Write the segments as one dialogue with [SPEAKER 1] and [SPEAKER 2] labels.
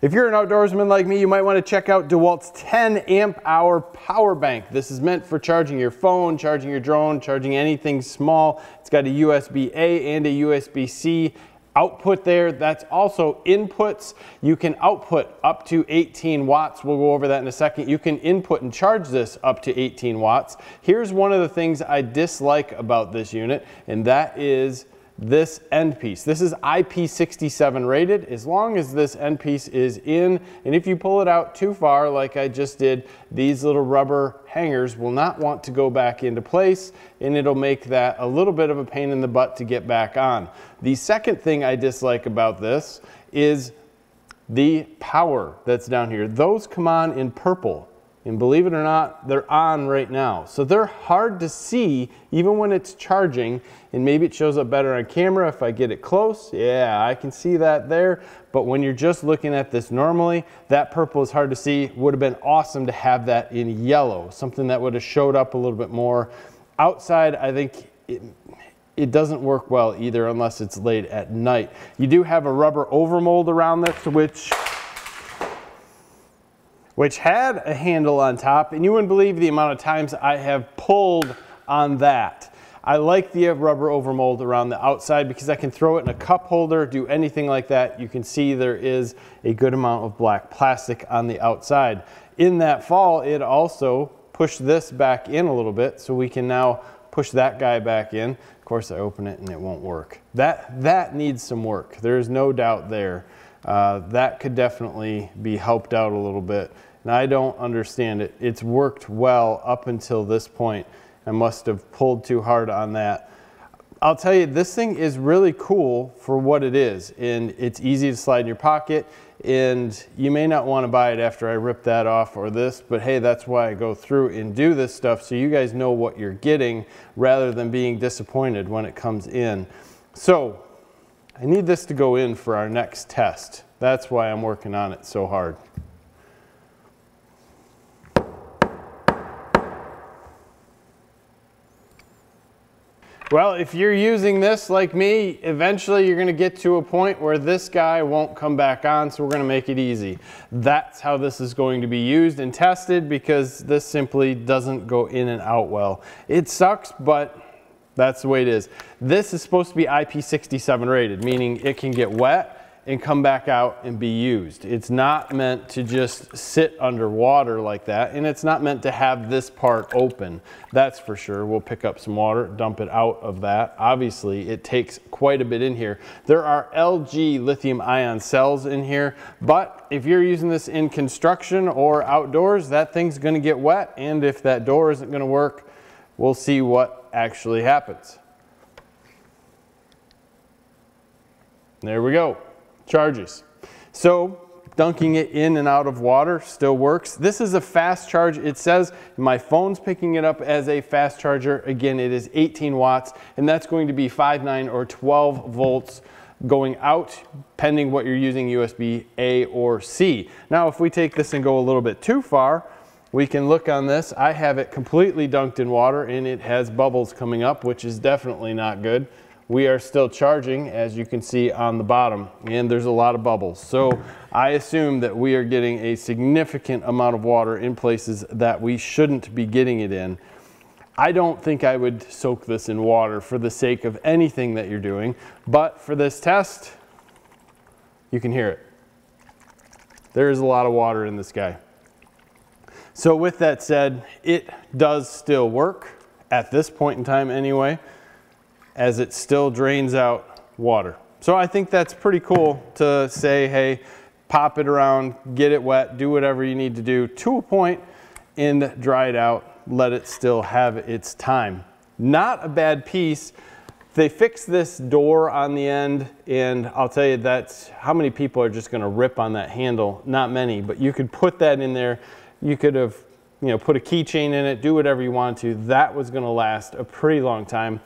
[SPEAKER 1] If you're an outdoorsman like me, you might want to check out DEWALT's 10 amp hour power bank. This is meant for charging your phone, charging your drone, charging anything small. It's got a USB-A and a USB-C output there. That's also inputs. You can output up to 18 watts. We'll go over that in a second. You can input and charge this up to 18 watts. Here's one of the things I dislike about this unit, and that is this end piece. This is IP67 rated. As long as this end piece is in, and if you pull it out too far like I just did, these little rubber hangers will not want to go back into place, and it'll make that a little bit of a pain in the butt to get back on. The second thing I dislike about this is the power that's down here. Those come on in purple. And believe it or not, they're on right now. So they're hard to see even when it's charging, and maybe it shows up better on camera if I get it close. Yeah, I can see that there. But when you're just looking at this normally, that purple is hard to see. Would have been awesome to have that in yellow, something that would have showed up a little bit more. Outside, I think it doesn't work well either unless it's laid at night. You do have a rubber overmold around this, which had a handle on top, and you wouldn't believe the amount of times I have pulled on that. I like the rubber overmold around the outside because I can throw it in a cup holder, do anything like that. You can see there is a good amount of black plastic on the outside. In that fall, it also pushed this back in a little bit, so we can now push that guy back in. Of course, I open it and it won't work. That needs some work. There's no doubt there. That could definitely be helped out a little bit. And I don't understand it. It's worked well up until this point. I must have pulled too hard on that. I'll tell you, this thing is really cool for what it is, and it's easy to slide in your pocket, and you may not want to buy it after I rip that off or this, but hey, that's why I go through and do this stuff so you guys know what you're getting rather than being disappointed when it comes in. So I need this to go in for our next test. That's why I'm working on it so hard. Well, if you're using this like me, eventually you're going to get to a point where this guy won't come back on, so we're going to make it easy. That's how this is going to be used and tested, because this simply doesn't go in and out well. It sucks, but that's the way it is. This is supposed to be IP67 rated, meaning it can get wet and come back out and be used. It's not meant to just sit underwater like that, and it's not meant to have this part open. That's for sure. We'll pick up some water, dump it out of that. Obviously, it takes quite a bit in here. There are LG lithium-ion cells in here, but if you're using this in construction or outdoors, that thing's gonna get wet, and if that door isn't gonna work, we'll see what actually happens. There we go. Charges. So dunking it in and out of water still works. This is a fast charge. It says my phone's picking it up as a fast charger. Again, it is 18 watts, and that's going to be 5, 9, or 12 volts going out, pending what you're using, USB A or C. Now, if we take this and go a little bit too far, we can look on this. I have it completely dunked in water, and it has bubbles coming up, which is definitely not good. We are still charging, as you can see on the bottom, and there's a lot of bubbles. So I assume that we are getting a significant amount of water in places that we shouldn't be getting it in. I don't think I would soak this in water for the sake of anything that you're doing, but for this test, you can hear it. There is a lot of water in this guy. So with that said, it does still work at this point in time anyway, as it still drains out water. So I think that's pretty cool to say, hey, pop it around, get it wet, do whatever you need to do to a point and dry it out, let it still have its time. Not a bad piece. They fixed this door on the end, and I'll tell you, that's how many people are just gonna rip on that handle. Not many, but you could put that in there. You could have, put a keychain in it, do whatever you want to. That was gonna last a pretty long time.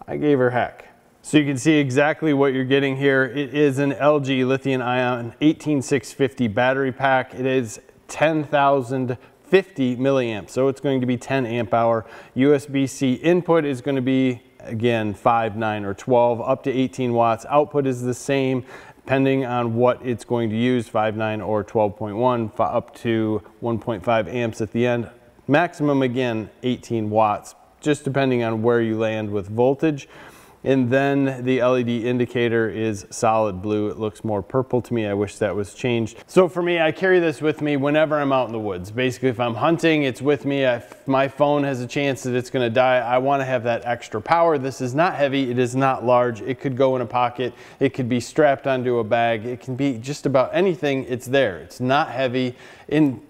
[SPEAKER 1] I gave her heck. So you can see exactly what you're getting here. It is an LG lithium-ion 18650 battery pack. It is 10,050 milliamps, so it's going to be 10 amp hour. USB-C input is going to be, again, 5, 9, or 12, up to 18 watts. Output is the same. depending on what it's going to use, 5.9 or 12.1, up to 1.5 amps at the end. Maximum, again, 18 watts, just depending on where you land with voltage. And then the LED indicator is solid blue. It looks more purple to me. I wish that was changed. So for me, I carry this with me whenever I'm out in the woods. Basically, if I'm hunting, it's with me. If my phone has a chance that it's gonna die, I wanna have that extra power. This is not heavy, it is not large. It could go in a pocket. It could be strapped onto a bag. It can be just about anything, it's there. It's not heavy, and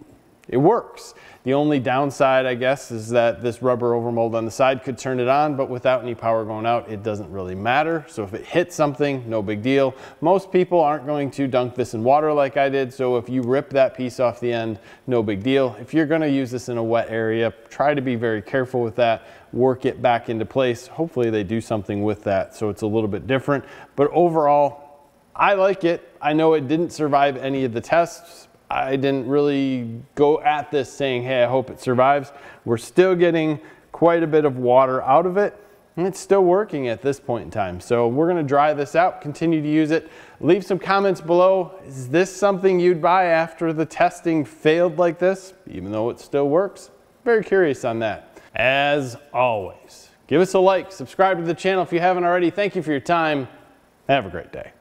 [SPEAKER 1] it works. The only downside, I guess, is that this rubber overmold on the side could turn it on, but without any power going out, it doesn't really matter. So if it hits something, no big deal. Most people aren't going to dunk this in water like I did, so if you rip that piece off the end, no big deal. If you're gonna use this in a wet area, try to be very careful with that. Work it back into place. Hopefully they do something with that so it's a little bit different. But overall, I like it. I know it didn't survive any of the tests. I didn't really go at this saying, hey, I hope it survives. We're still getting quite a bit of water out of it, and it's still working at this point in time. So we're gonna dry this out, continue to use it. Leave some comments below. Is this something you'd buy after the testing failed like this, even though it still works? Very curious on that. As always, give us a like, subscribe to the channel if you haven't already. Thank you for your time. Have a great day.